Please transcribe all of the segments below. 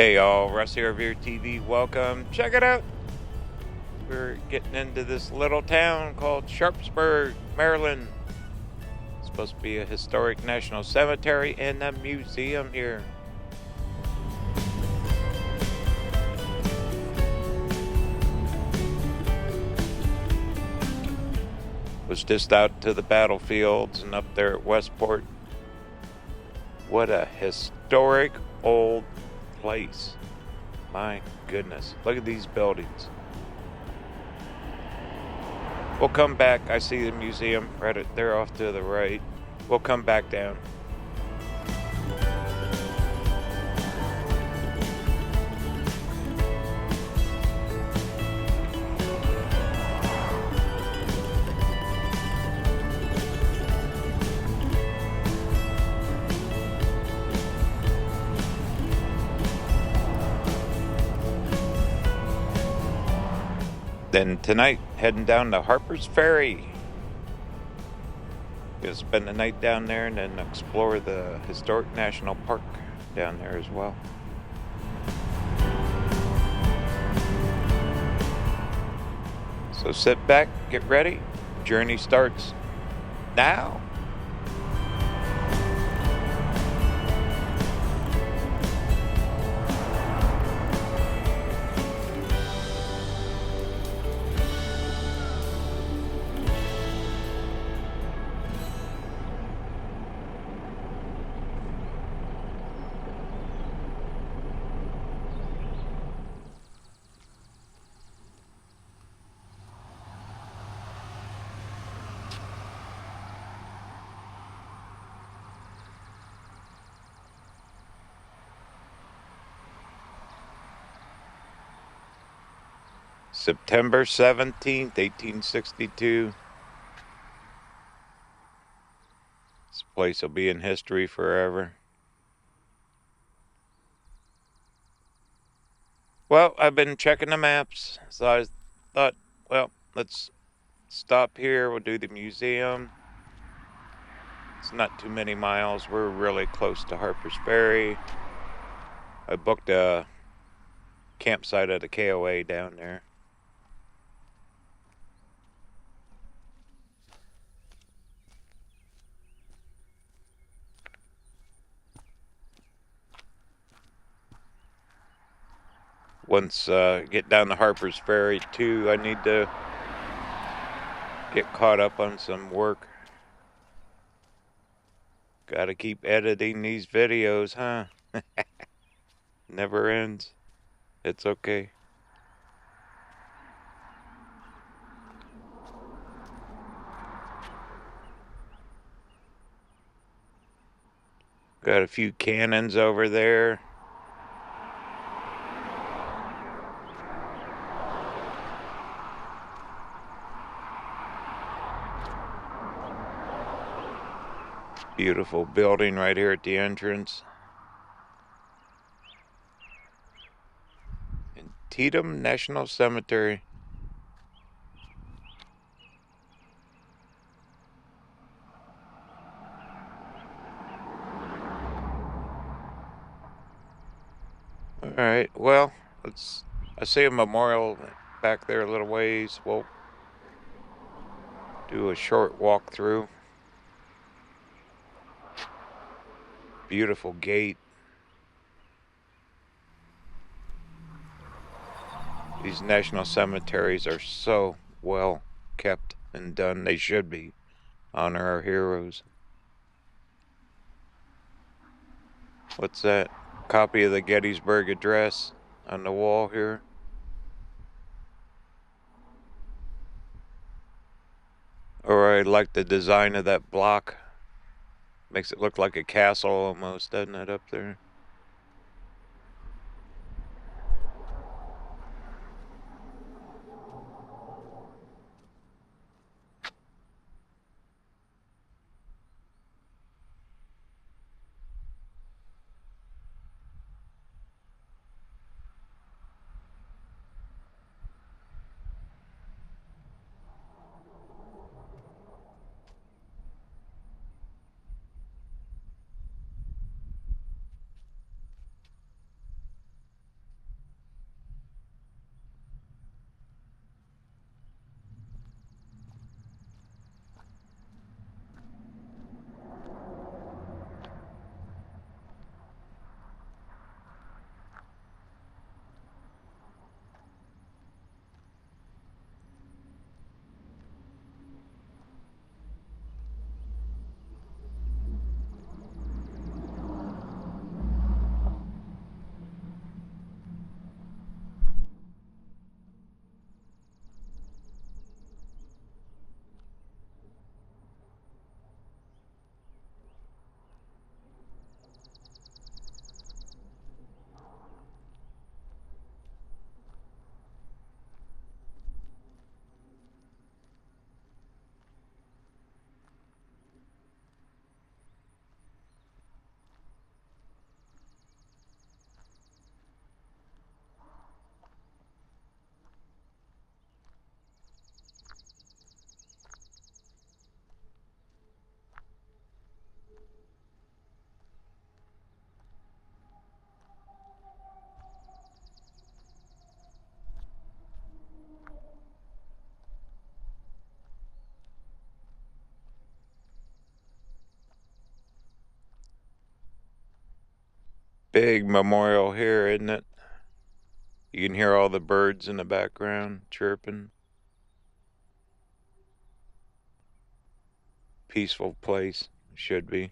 Hey y'all, Russ here, RVerTV. Welcome. Check it out. We're getting into this little town called Sharpsburg, Maryland. It's supposed to be a historic national cemetery and a museum here. Was just out to the battlefields and up there at Westport. What a historic old place. My goodness. Look at these buildings. We'll come back. I see the museum right there off to the right. We'll come back down. Then tonight, heading down to Harpers Ferry. Gonna spend the night down there and then explore the historic national park down there as well. So sit back, get ready. Journey starts now. September 17th, 1862. This place will be in history forever. Well, I've been checking the maps, so I thought, well, let's stop here. We'll do the museum. It's not too many miles. We're really close to Harpers Ferry. I booked a campsite at the KOA down there. Once get down to Harpers Ferry too, I need to get caught up on some work. Gotta keep editing these videos, huh? Never ends. It's okay. Got a few cannons over there. Beautiful building right here at the entrance. Antietam National Cemetery. Alright, well, I see a memorial back there a little ways. We'll do a short walk through. Beautiful gate. These national cemeteries are so well kept and done. They should be. Honor our heroes. What's that? Copy of the Gettysburg Address on the wall here. Or I like the design of that block. Makes it look like a castle almost, doesn't it, up there? Big memorial here, isn't it? You can hear all the birds in the background chirping. Peaceful place, should be.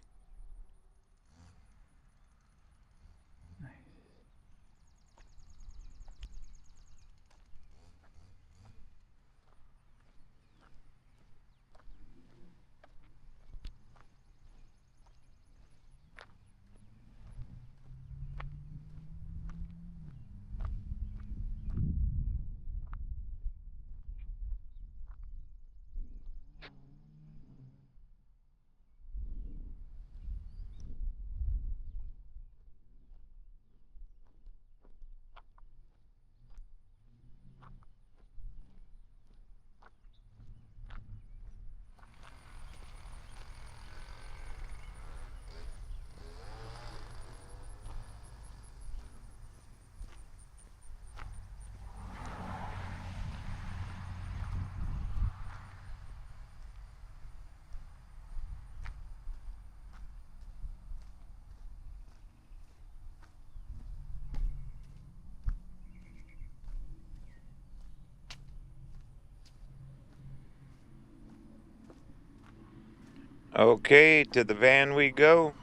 Okay, to the van we go.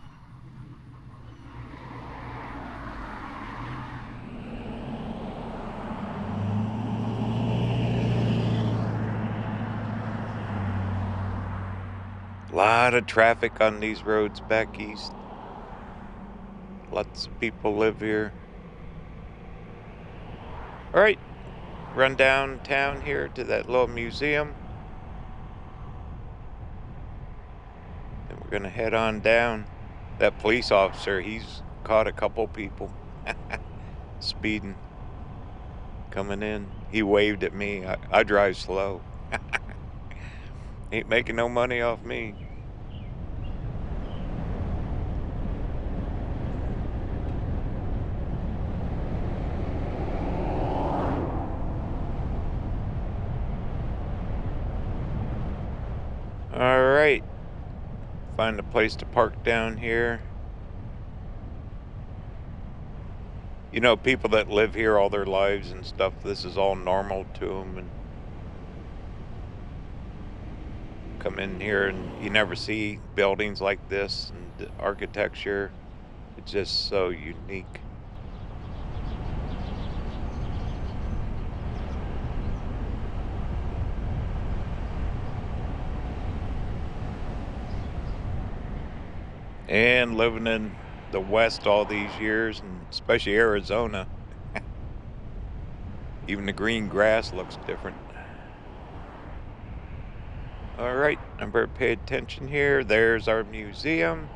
Lot of traffic on these roads back east. Lots of people live here. All right, run downtown here to that little museum. Then we're gonna head on down. That police officer, he's caught a couple people speeding, coming in. He waved at me. I drive slow. Ain't making no money off me. All right, find a place to park down here. You know, people that live here all their lives and stuff, this is all normal to them, and come in here and you never see buildings like this, and the architecture, it's just so unique. And living in the West all these years, and especially Arizona, even the green grass looks different. All right, I better pay attention here. There's our museum.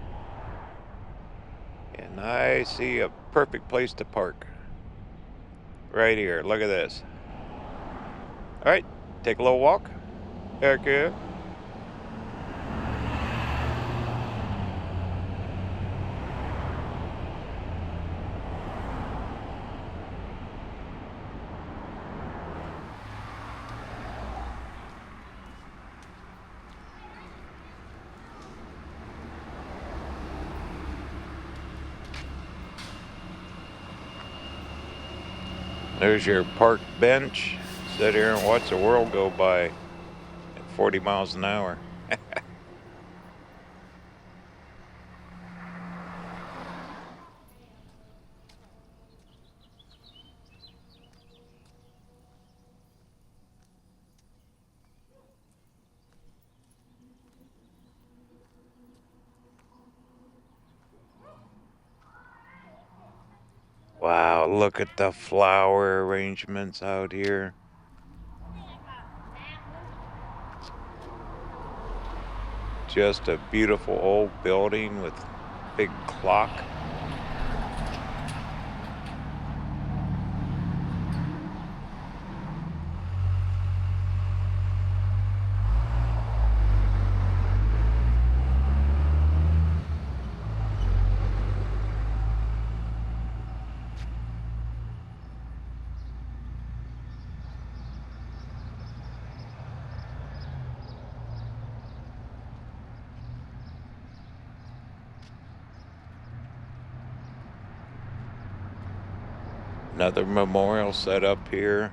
And I see a perfect place to park. Right here, look at this. All right, take a little walk. Heck yeah. There's your park bench. Sit here and watch the world go by at 40 miles an hour. Wow, look at the flower arrangements out here. Just a beautiful old building with big clock. Another memorial set up here.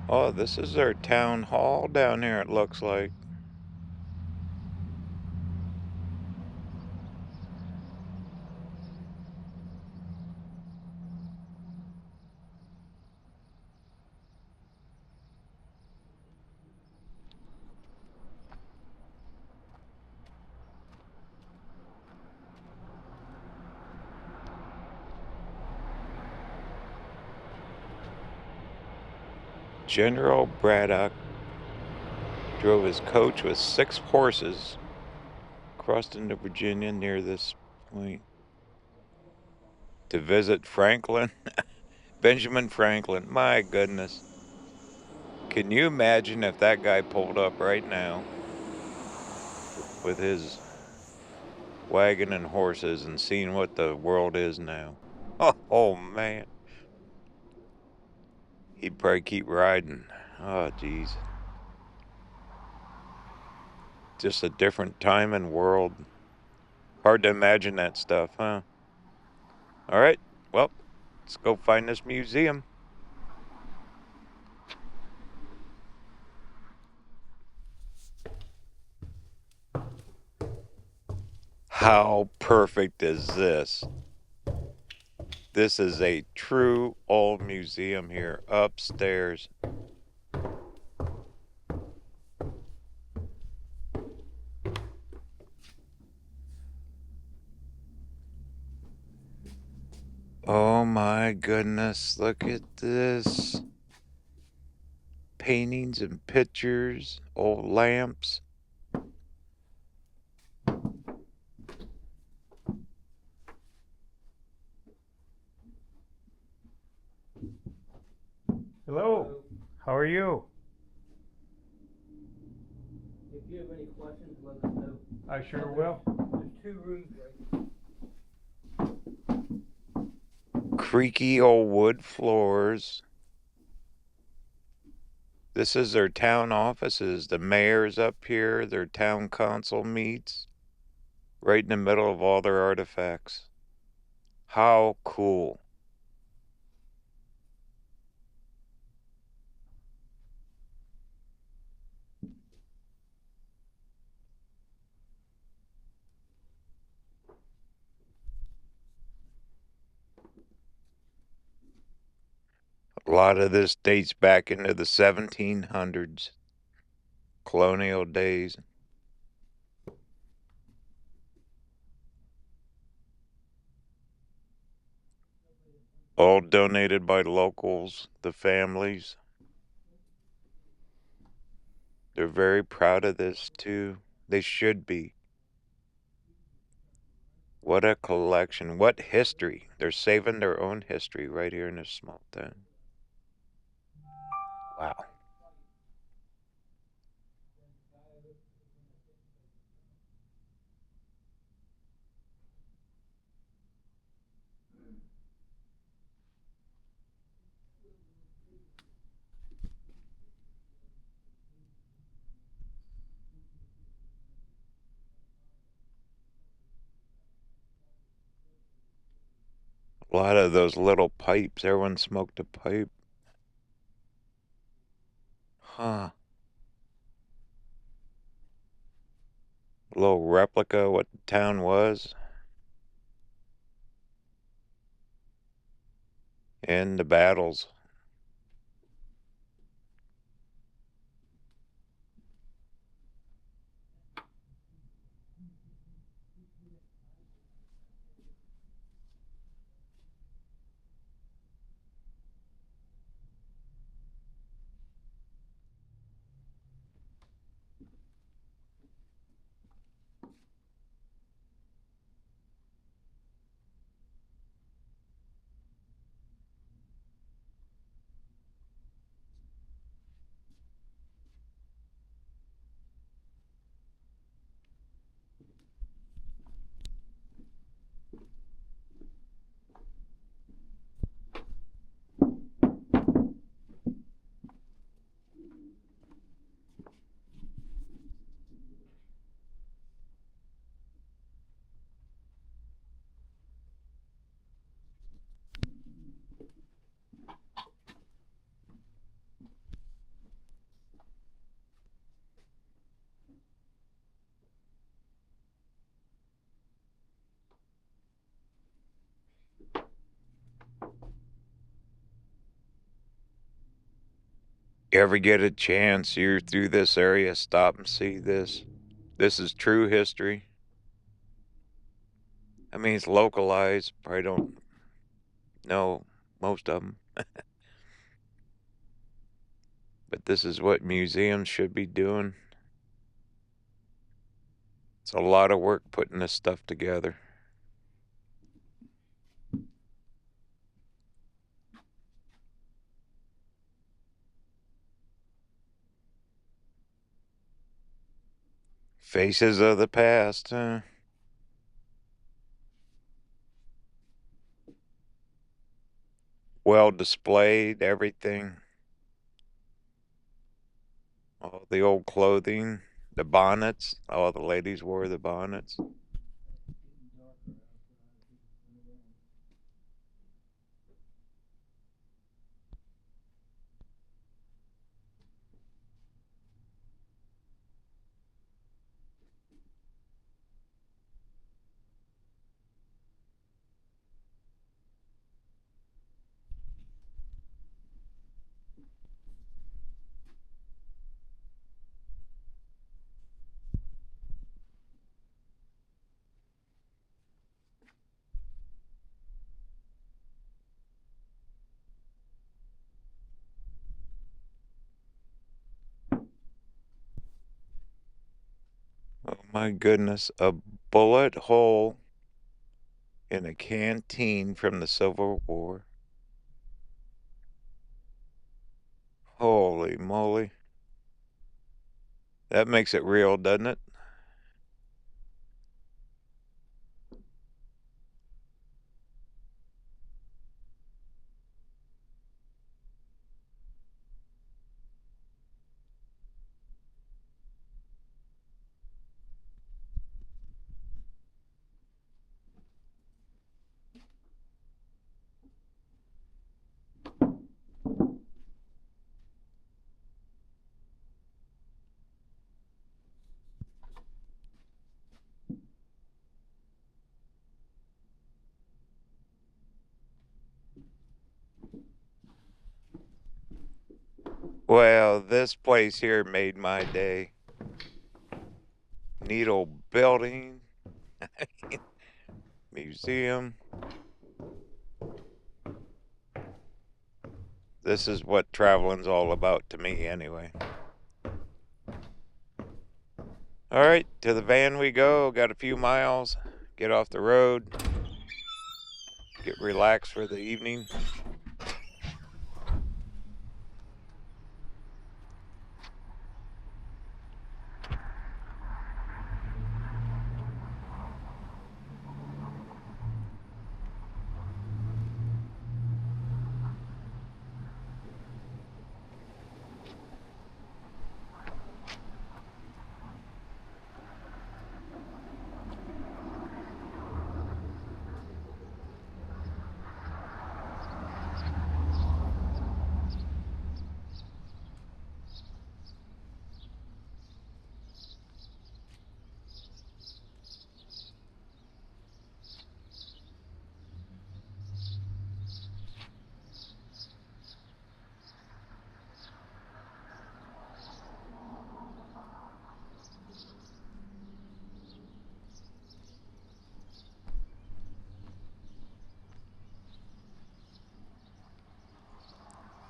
Oh, this is their town hall down here, it looks like. General Braddock drove his coach with 6 horses, crossed into Virginia near this point to visit Franklin. Benjamin Franklin, my goodness. Can you imagine if that guy pulled up right now with his wagon and horses and seeing what the world is now? Oh man. He'd probably keep riding. Oh, geez. Just a different time and world. Hard to imagine that stuff, huh? All right, well, let's go find this museum. How perfect is this? This is a true old museum here upstairs. Oh my goodness, look at this. Paintings and pictures, old lamps. Hello, how are you? If you have any questions, let us know. I sure will. There's 2 rooms right here. Creaky old wood floors. This is their town offices. The mayor's up here. Their town council meets right in the middle of all their artifacts. How cool. A lot of this dates back into the 1700s, colonial days. All donated by locals, the families. They're very proud of this too. They should be. What a collection. What history. They're saving their own history right here in this small town. Wow. A lot of those little pipes. Everyone smoked a pipe. Huh. A little replica of what the town was. And the battles. ever get a chance, you're through this area, stop and see this. This is true history. I mean, it's localized. Probably don't know most of them. But this is what museums should be doing. It's a lot of work putting this stuff together. Faces of the past, huh? Well displayed, everything. All the old clothing, the bonnets. All the ladies wore the bonnets. Oh my goodness, a bullet hole in a canteen from the Civil War. Holy moly. That makes it real, doesn't it? Well, this place here made my day. Neat old building, museum. This is what traveling's all about to me, anyway. All right, to the van we go. Got a few miles. Get off the road. Get relaxed for the evening.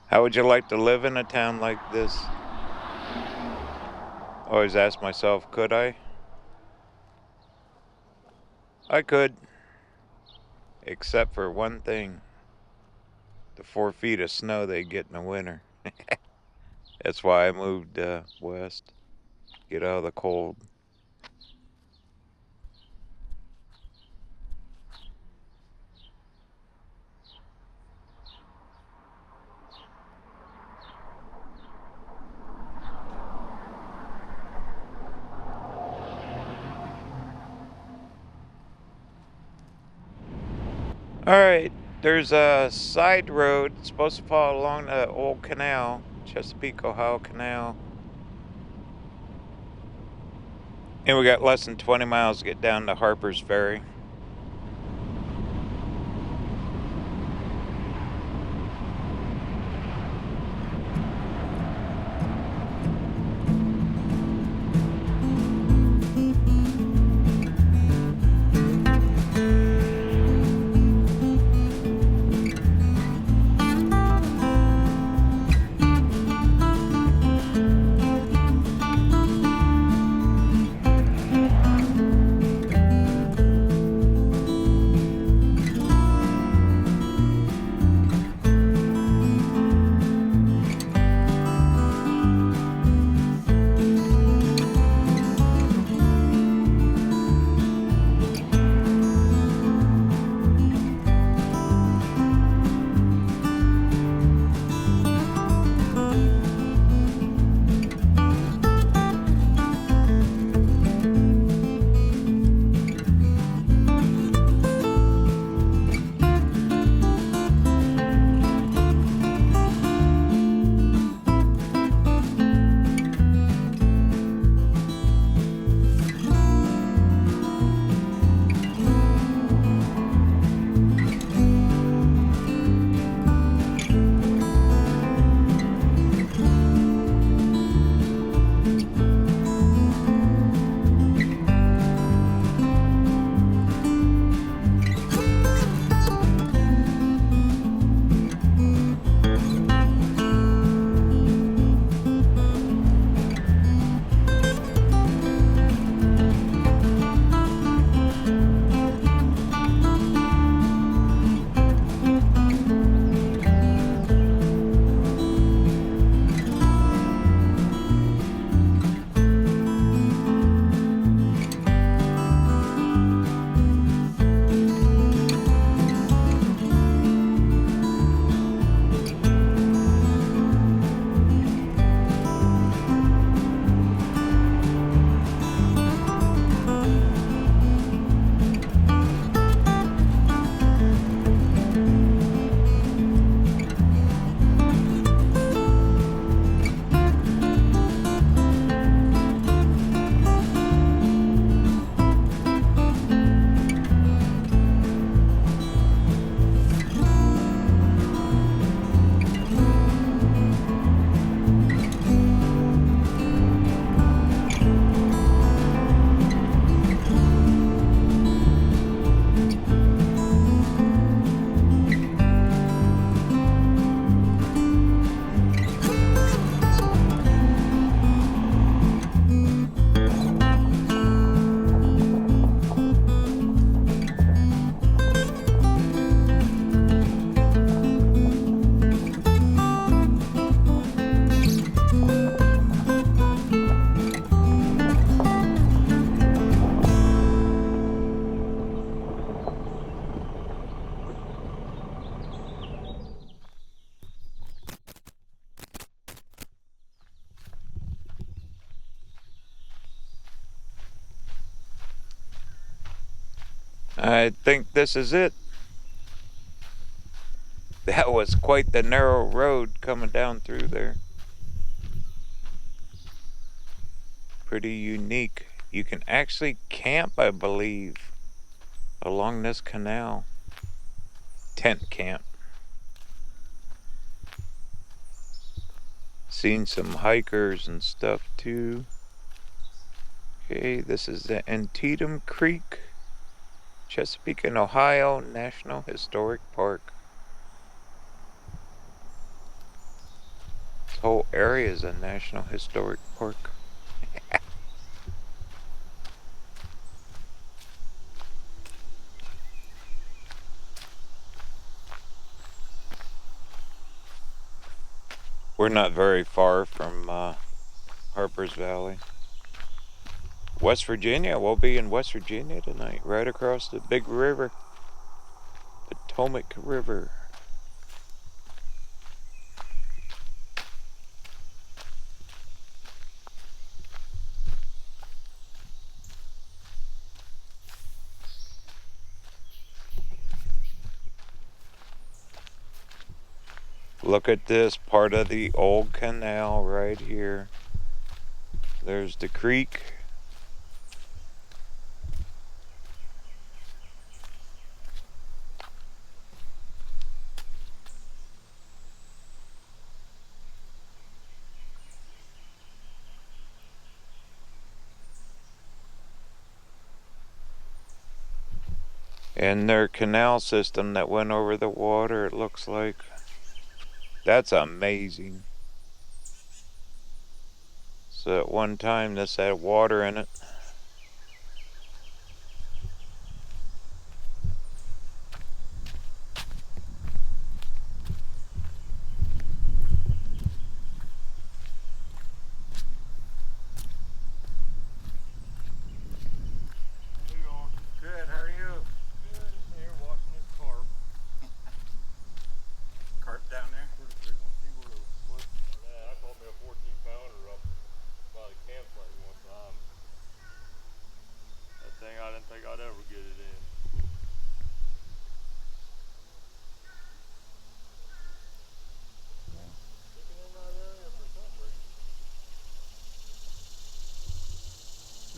How would you like to live in a town like this? Always ask myself, could I? I could, except for one thing. The 4 feet of snow they get in the winter. That's why I moved west. Get out of the cold. All right, there's a side road supposed to follow along the old canal, Chesapeake, Ohio Canal. And we got less than 20 miles to get down to Harpers Ferry. I think this is it. That was quite the narrow road coming down through there. Pretty unique. You can actually camp, I believe, along this canal. Tent camp. Seen some hikers and stuff too. Okay, this is the Antietam Creek, Chesapeake and Ohio National Historic Park. This whole area is a National Historic Park. We're not very far from Harpers Valley. West Virginia, we'll be in West Virginia tonight, right across the big river, Potomac River. Look at this part of the old canal right here. There's the creek. And their canal system that went over the water, it looks like. That's amazing. So at one time this had water in it. Good, how are you? Good, here watching this carp. Carp down there? Pretty big one. See where it was. Yeah, I caught me a 14 pounder up by the campsite one time. That thing, I didn't think I'd ever get it in. Sticking in that area for some reason.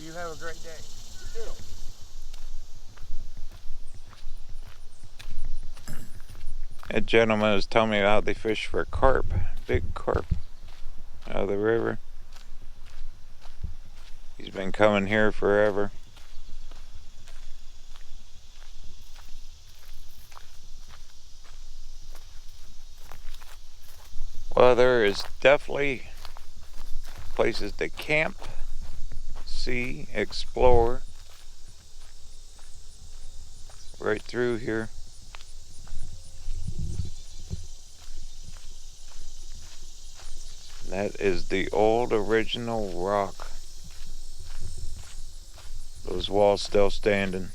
You have a great day. You too. A gentleman was telling me how they fish for carp, big carp, out of the river. He's been coming here forever. Well, there is definitely places to camp, see, explore, right through here. That is the old original rock. Those walls still standing.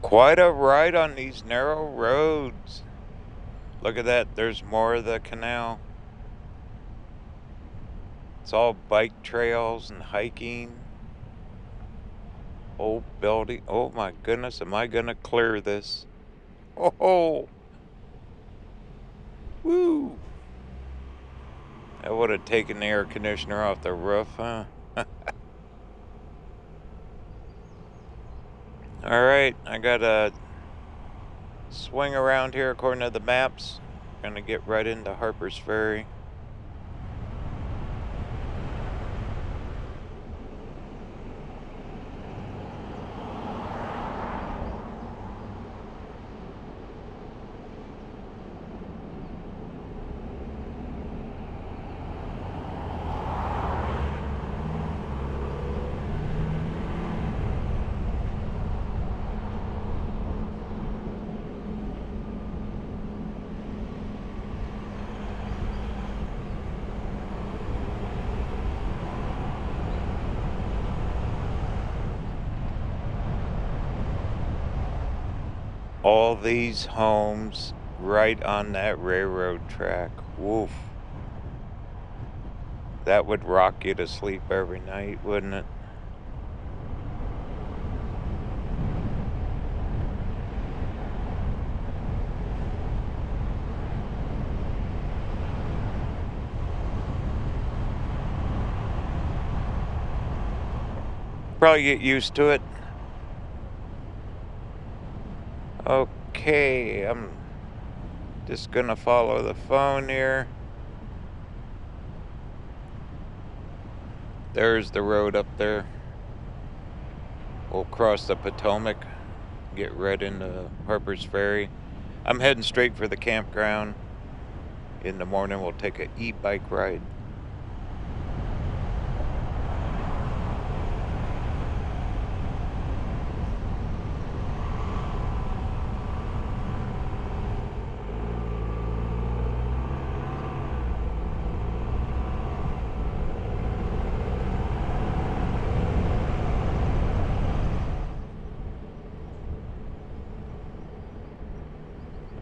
Quite a ride on these narrow roads. Look at that, there's more of the canal. It's all bike trails and hiking. Old building. Oh my goodness, am I gonna clear this? Oh, woo! I would have taken the air conditioner off the roof, huh? Alright, I gotta swing around here according to the maps. Gonna get right into Harpers Ferry. All these homes right on that railroad track. Woof. That would rock you to sleep every night, wouldn't it? Probably get used to it. Okay, I'm just gonna follow the phone here. There's the road up there. We'll cross the Potomac, get right into Harpers Ferry. I'm heading straight for the campground. In the morning, we'll take an e-bike ride.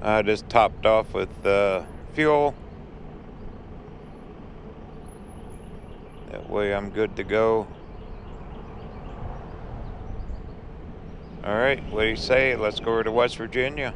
I just topped off with fuel. That way I'm good to go. Alright, what do you say? Let's go over to West Virginia.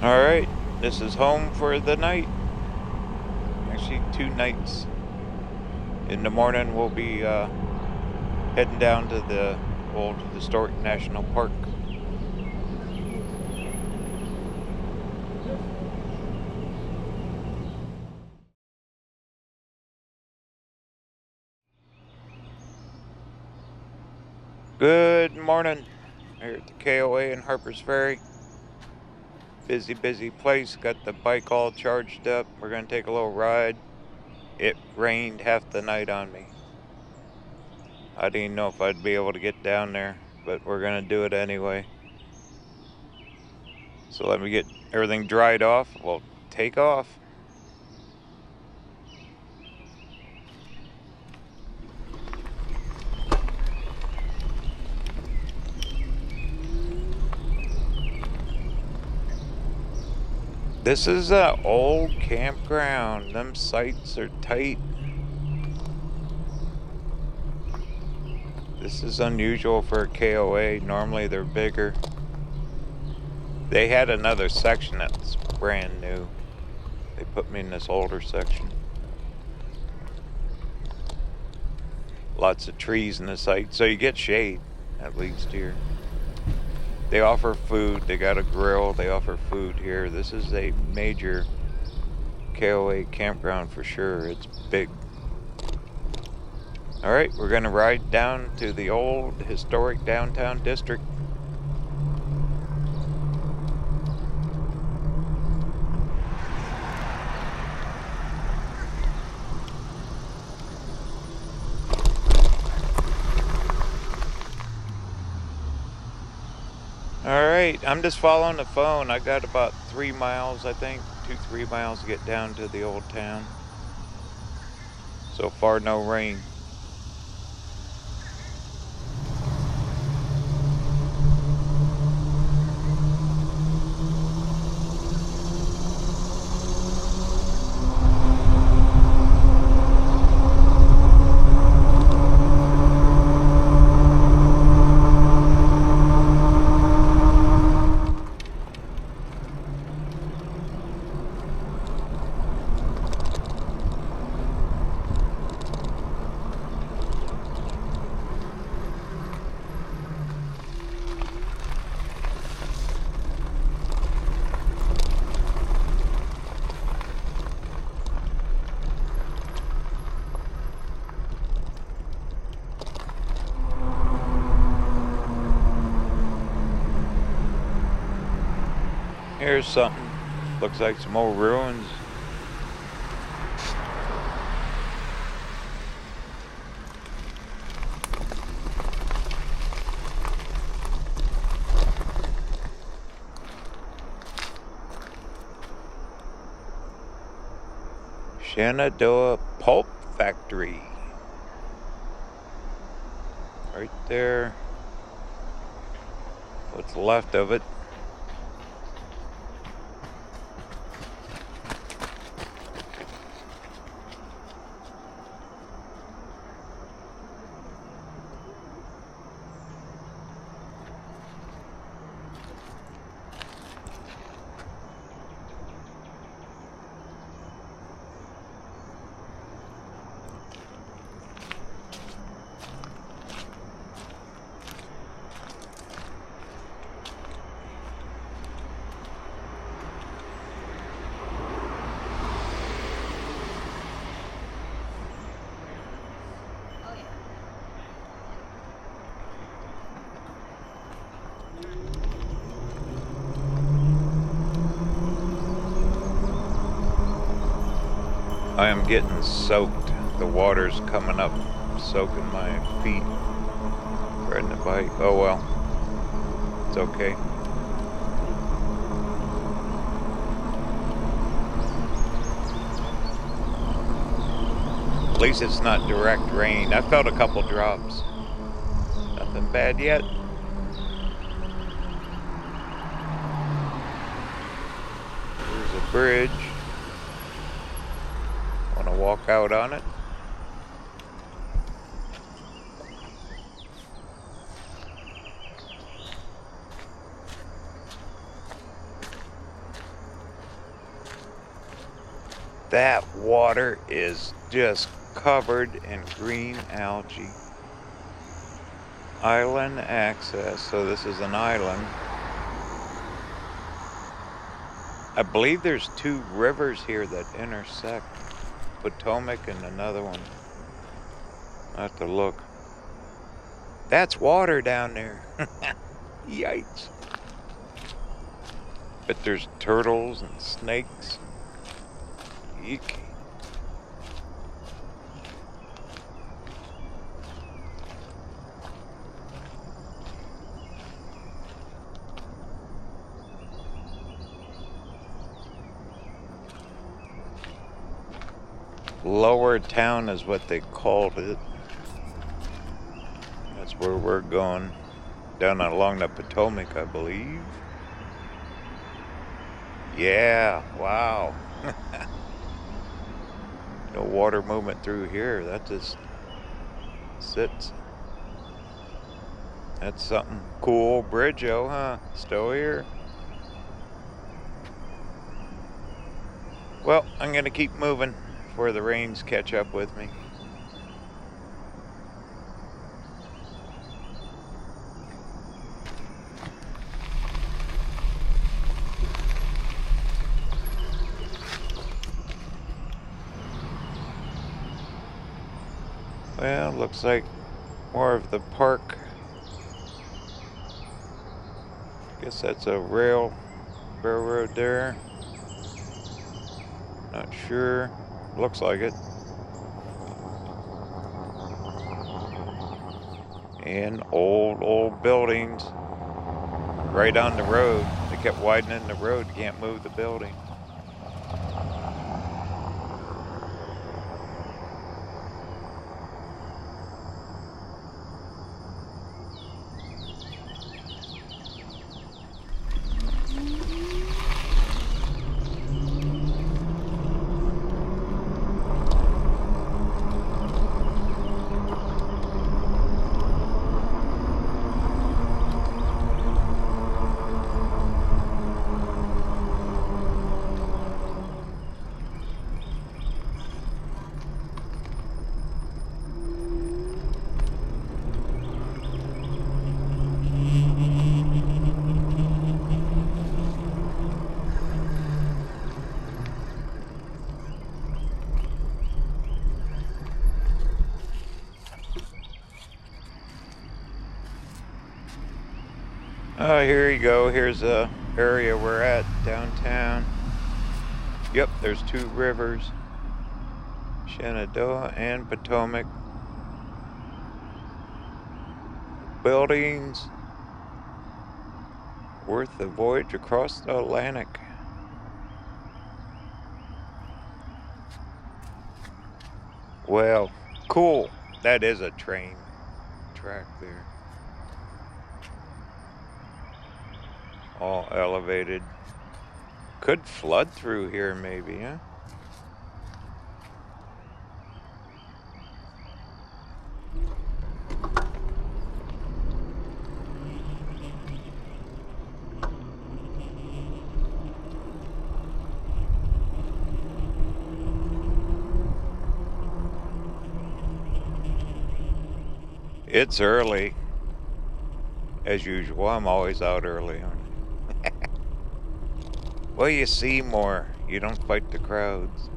Alright, this is home for the night. Actually, 2 nights. In the morning, we'll be heading down to the old historic national park. Good morning. Here at the KOA in Harpers Ferry. Busy place. Got the bike all charged up. We're going to take a little ride. It rained half the night on me. I didn't know if I'd be able to get down there, but we're going to do it anyway. So let me get everything dried off. We'll take off. This is an old campground. Them sites are tight. This is unusual for a KOA. Normally they're bigger. They had another section that's brand new. They put me in this older section. Lots of trees in the site, so you get shade at least here. They offer food. They got a grill. They offer food here. This is a major KOA campground for sure. It's big. All right, we're gonna ride down to the old historic downtown district. Alright, I'm just following the phone. I got about 3 miles, I think. 2-3 miles to get down to the old town. So far, no rain. Here's something. Looks like some old ruins. Shenandoah Pulp Factory. Right there. What's left of it. I am getting soaked. The water's coming up, soaking my feet. Riding the bike. Oh well. It's okay. At least it's not direct rain. I felt a couple drops. Nothing bad yet. There's a bridge. Want to walk out on it? That water is just covered in green algae. Island access. So this is an island. I believe there's 2 rivers here that intersect. Potomac and another one. I have to look. That's water down there. Yikes. But there's turtles and snakes. Eek. Lower Town is what they called it. That's where we're going. Down along the Potomac, I believe. Yeah, wow. No water movement through here. That just sits. That's something cool. Bridge-o, huh? Still here. Well, I'm gonna keep moving before the rains catch up with me. Well, looks like more of the park. Guess that's a railroad there. Not sure. Looks like it. And old buildings right on the road. They kept widening the road. Can't move the building. Oh, here you go. Here's a area we're at downtown. Yep, there's two rivers, Shenandoah and Potomac. Buildings worth the voyage across the Atlantic. Well, cool. That is a train track there. All elevated. Could flood through here maybe, huh? It's early. As usual, I'm always out early. Well, you see more. You don't fight the crowds.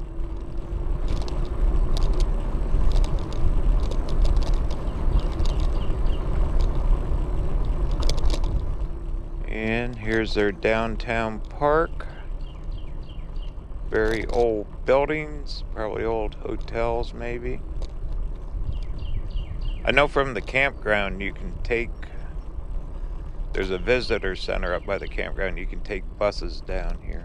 And here's their downtown park. Very old buildings, probably old hotels maybe. I know from the campground you can take, there's a visitor center up by the campground. You can take buses down here.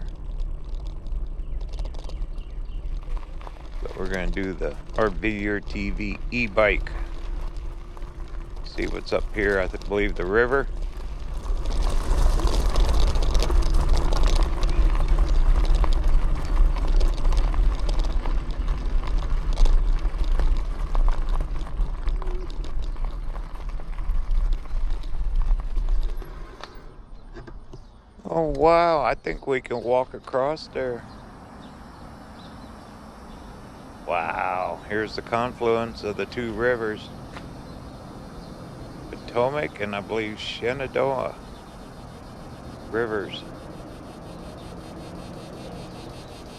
But we're going to do the RVerTV e-bike. See what's up here. I believe the river. Oh wow, I think we can walk across there. Wow, here's the confluence of the two rivers. Potomac and I believe Shenandoah rivers.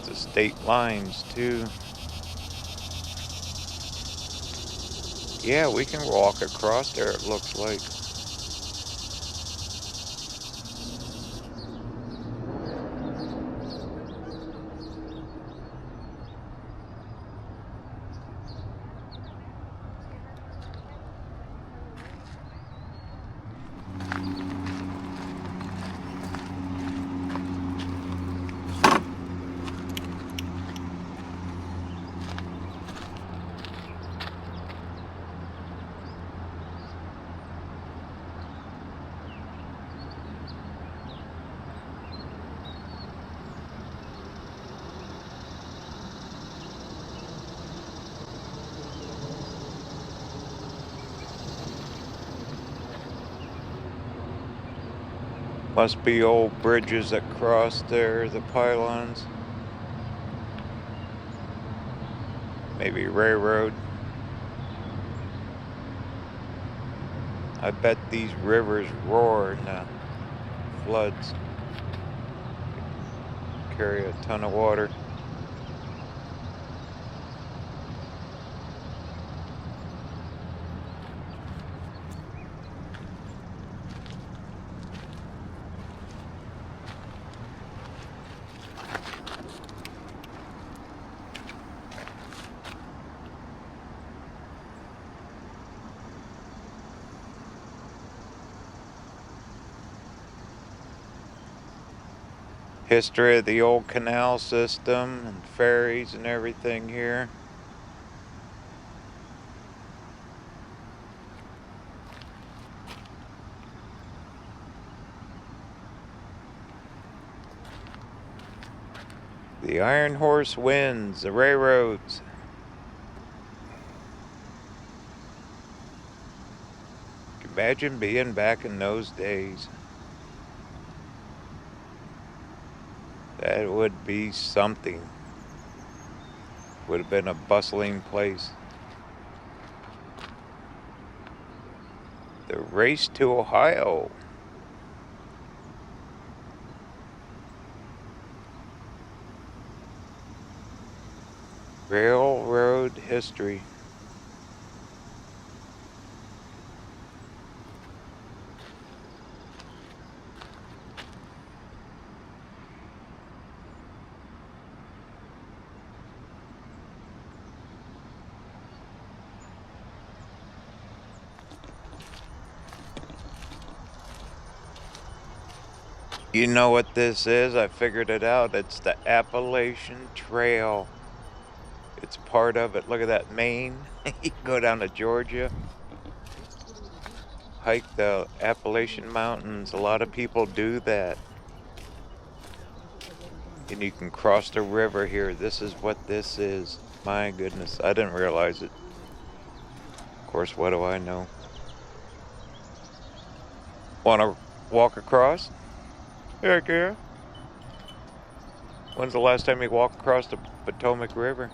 It's the state lines too. Yeah, we can walk across there, it looks like. Must be old bridges that cross there, the pylons. Maybe railroad. I bet these rivers roar in the floods. Carry a ton of water. History of the old canal system and ferries and everything here. The Iron Horse wins, the railroads. Imagine being back in those days. That would be something. Would have been a bustling place. The race to Ohio. Railroad history. You know what this is? I figured it out. It's the Appalachian Trail. It's part of it. Look at that, Maine. You can go down to Georgia. Hike the Appalachian Mountains. A lot of people do that. And you can cross the river here. This is what this is. My goodness, I didn't realize it. Of course, what do I know? Want to walk across? Heck yeah. When's the last time you walked across the Potomac River?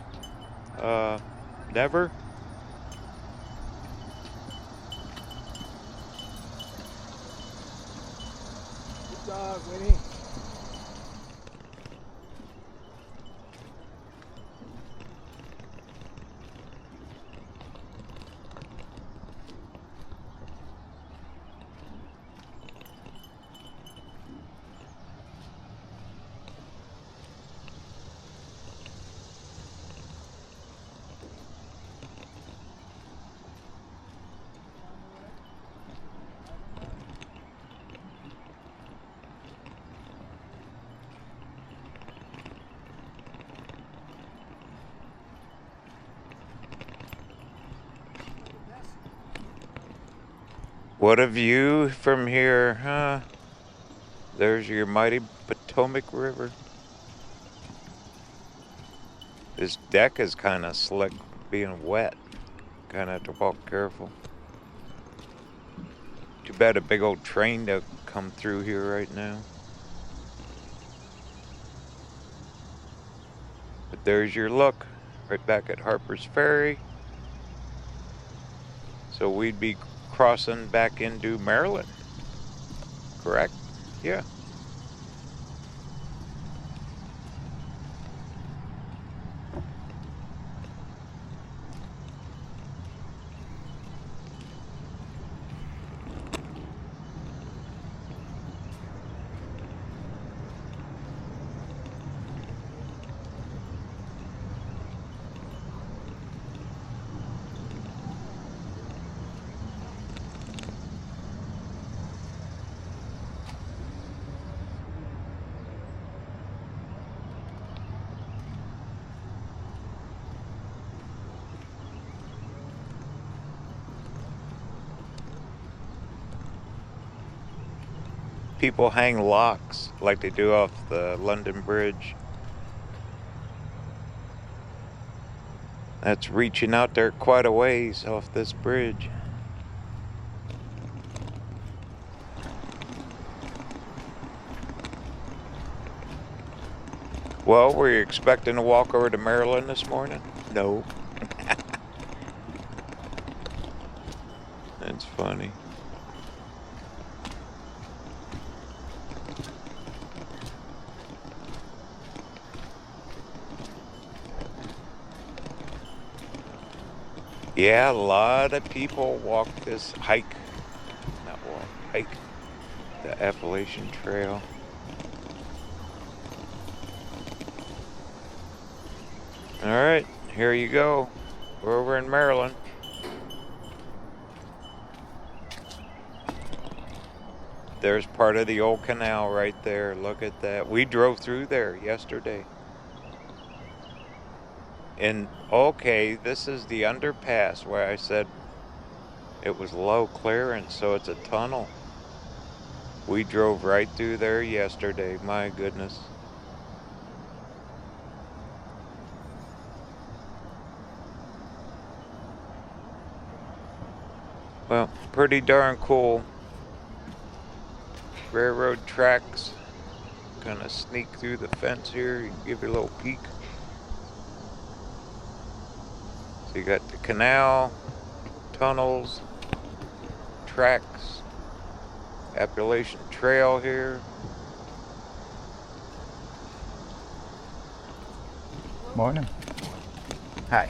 Never? Good dog, Winnie. What a view from here, huh? There's your mighty Potomac River. This deck is kind of slick, being wet. Kind of have to walk careful. Too bad a big old train to come through here right now. But there's your look, right back at Harpers Ferry. So we'd be crossing back into Maryland, correct? Yeah. people hang locks like they do off the London Bridge. That's reaching out there quite a ways off this bridge. Well, were you expecting to walk over to Maryland this morning? No. That's funny. Yeah, a lot of people walk this hike. Not walk, hike the Appalachian Trail. All right, here you go. We're over in Maryland. There's part of the old canal right there. Look at that. We drove through there yesterday. And okay, this is the underpass where I said it was low clearance, so it's a tunnel. We drove right through there yesterday. My goodness. Well, pretty darn cool. Railroad tracks. Gonna sneak through the fence here, give you a little peek. So you got the canal, tunnels, tracks, Appalachian Trail here. Morning. Hi.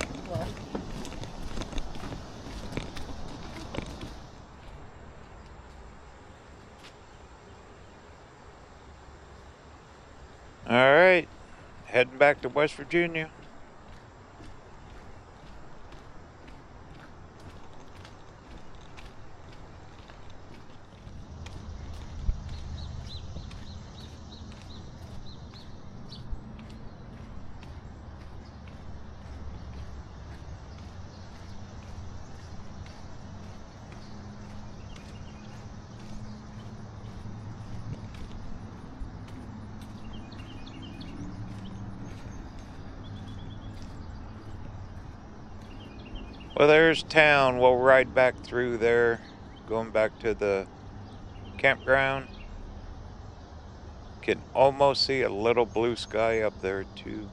All right, heading back to West Virginia. Well, there's town. We'll ride back through there, going back to the campground. Can almost see a little blue sky up there too.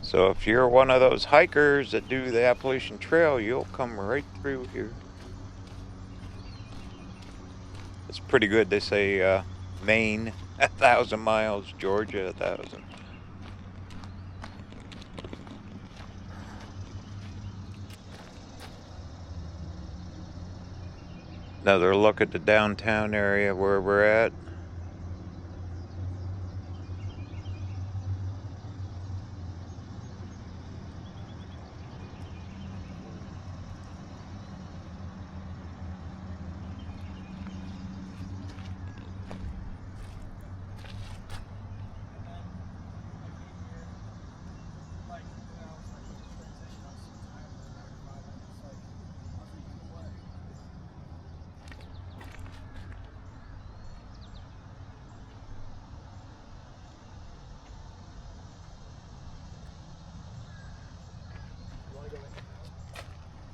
So if you're one of those hikers that do the Appalachian Trail, you'll come right through here. It's pretty good. They say Maine 1,000 miles, Georgia 1,000. Another look at the downtown area where we're at.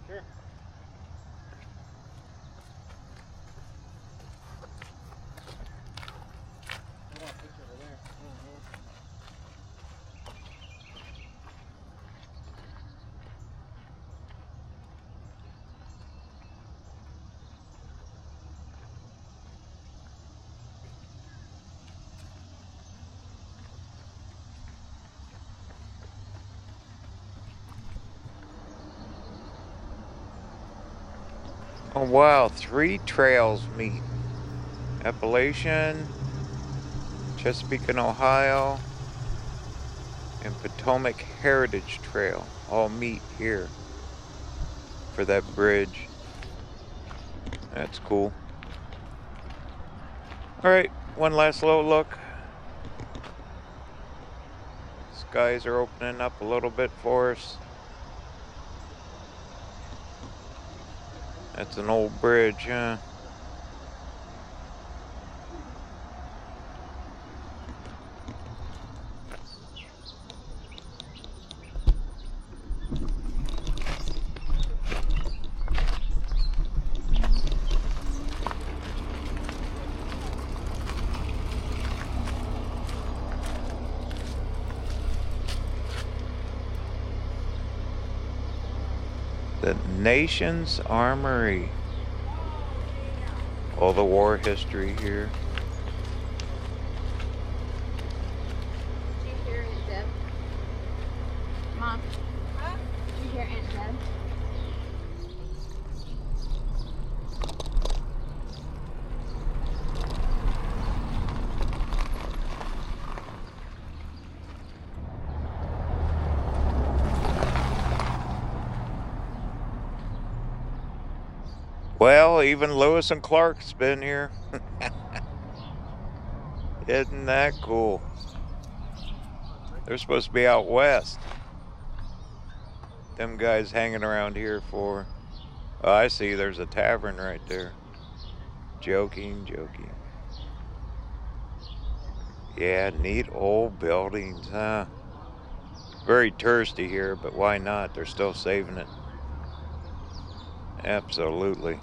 Sure. Oh wow, 3 trails meet. Appalachian, Chesapeake and Ohio, and Potomac Heritage Trail all meet here for that bridge. That's cool. All right, one last little look. Skies are opening up a little bit for us. That's an old bridge, huh? The Nation's Armory. All the war history here. Did you hear Aunt Deb? Mom? Huh? Did you hear Aunt Deb? Well, even Lewis and Clark's been here. Isn't that cool? They're supposed to be out west. Them guys hanging around here for... Oh, I see, there's a tavern right there. Joking. Yeah, neat old buildings, huh? Very touristy here, but why not? They're still saving it. Absolutely.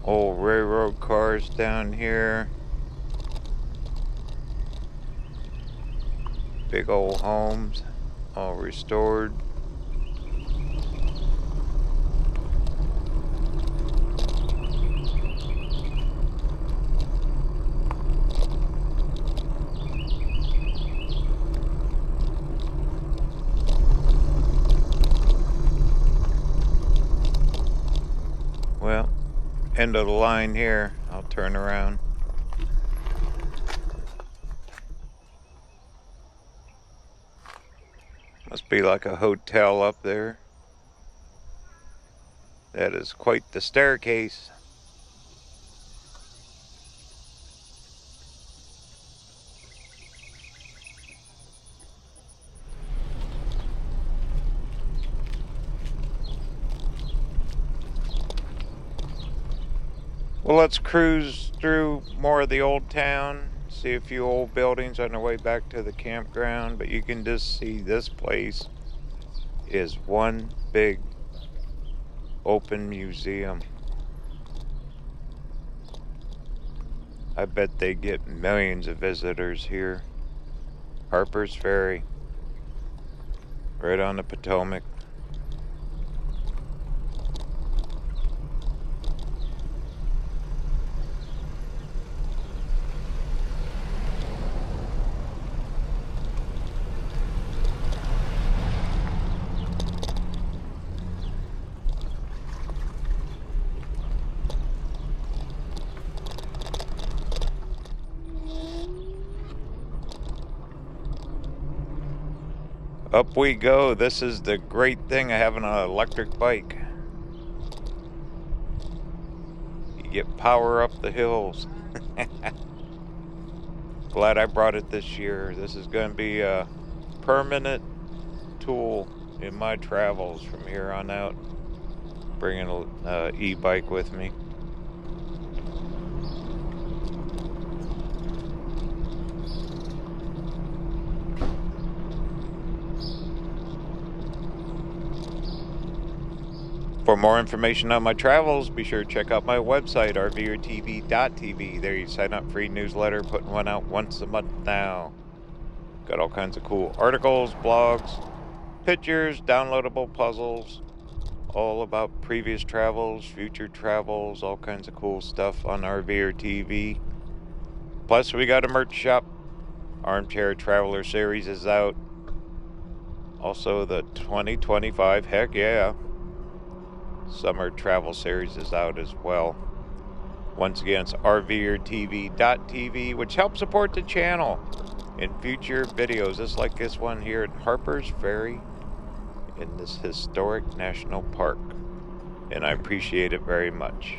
Old railroad cars down here. Big old homes, all restored. Well, end of the line here. I'll turn around. Must be like a hotel up there. That is quite the staircase. Well, let's cruise through more of the old town, see a few old buildings on our way back to the campground, but you can just see this place is one big open museum. I bet they get millions of visitors here. Harpers Ferry, right on the Potomac. Up we go. This is the great thing of having an electric bike. You get power up the hills. Glad I brought it this year. This is going to be a permanent tool in my travels from here on out. Bringing an e-bike with me. For more information on my travels, be sure to check out my website, RVerTV.tv. There you sign up for e-newsletter, putting one out once a month now. Got all kinds of cool articles, blogs, pictures, downloadable puzzles, all about previous travels, future travels, all kinds of cool stuff on RVerTV. Plus, we got a merch shop. Armchair Traveler Series is out. Also, the 2025, heck yeah, Summer Travel Series is out as well. Once again, it's RVerTV.tv, which helps support the channel in future videos, just like this one here at Harpers Ferry in this historic national park. And I appreciate it very much.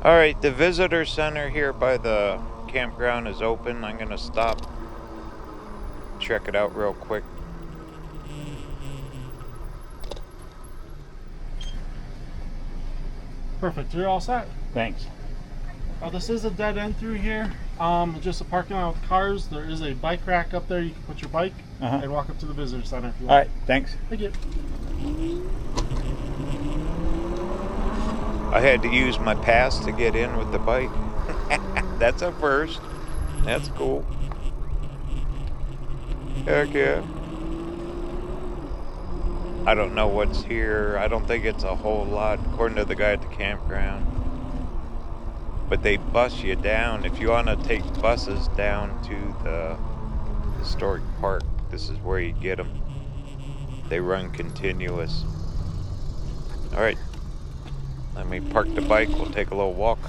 Alright, the visitor center here by the campground is open. I'm going to stop, check it out real quick. Perfect, you're all set. Thanks. This is a dead end through here. Just a parking lot with cars. There is a bike rack up there. You can put your bike and walk up to the visitor center if you want. All right, thanks. Thank you. I had to use my pass to get in with the bike. That's a first. That's cool. Heck yeah. I don't know what's here. I don't think it's a whole lot, according to the guy at the campground. But they bus you down. If you want to take buses down to the historic park, this is where you get them. They run continuous. All right. Let me park the bike. We'll take a little walk.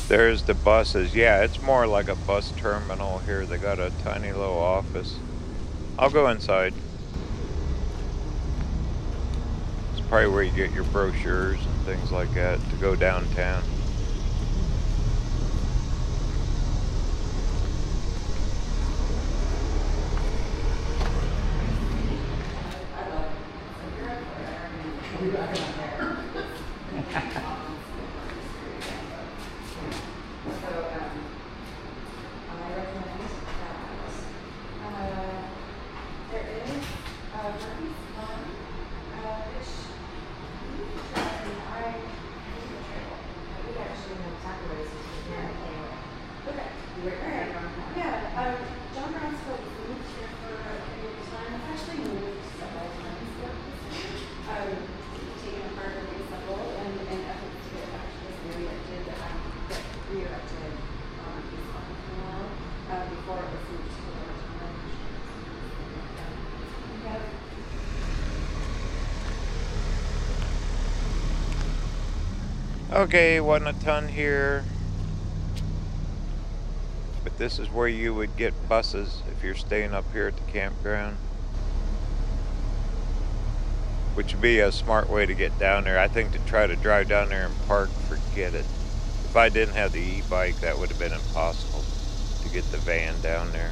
There's the buses. Yeah, it's more like a bus terminal here. They got a tiny little office. I'll go inside. It's probably where you get your brochures and things like that to go downtown. Okay, wasn't a ton here, but this is where you would get buses if you're staying up here at the campground, which would be a smart way to get down there. I think to try to drive down there and park, forget it. If I didn't have the e-bike, that would have been impossible to get the van down there.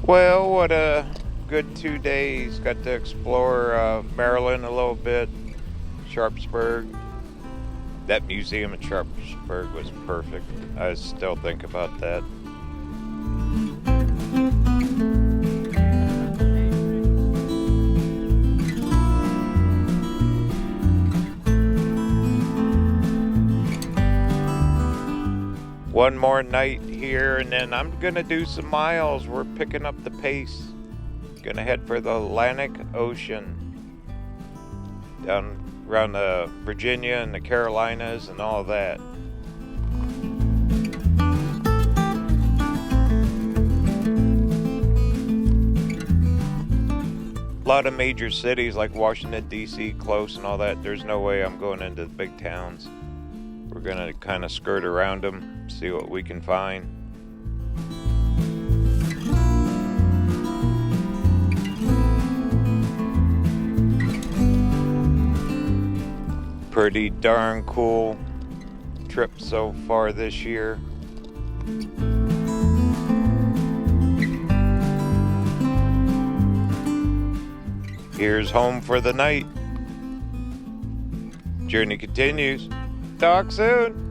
Well, what a good 2 days. Got to explore Maryland a little bit, Sharpsburg. That museum in Sharpsburg was perfect. I still think about that. One more night here, and then I'm gonna do some miles. We're picking up the pace. Gonna head for the Atlantic Ocean, down around Virginia and the Carolinas and all that. lot of major cities like Washington, D.C. close and all that. There's no way I'm going into the big towns. We're going to kind of skirt around them, see what we can find. Pretty darn cool trip so far this year. Here's home for the night. Journey continues. Talk soon.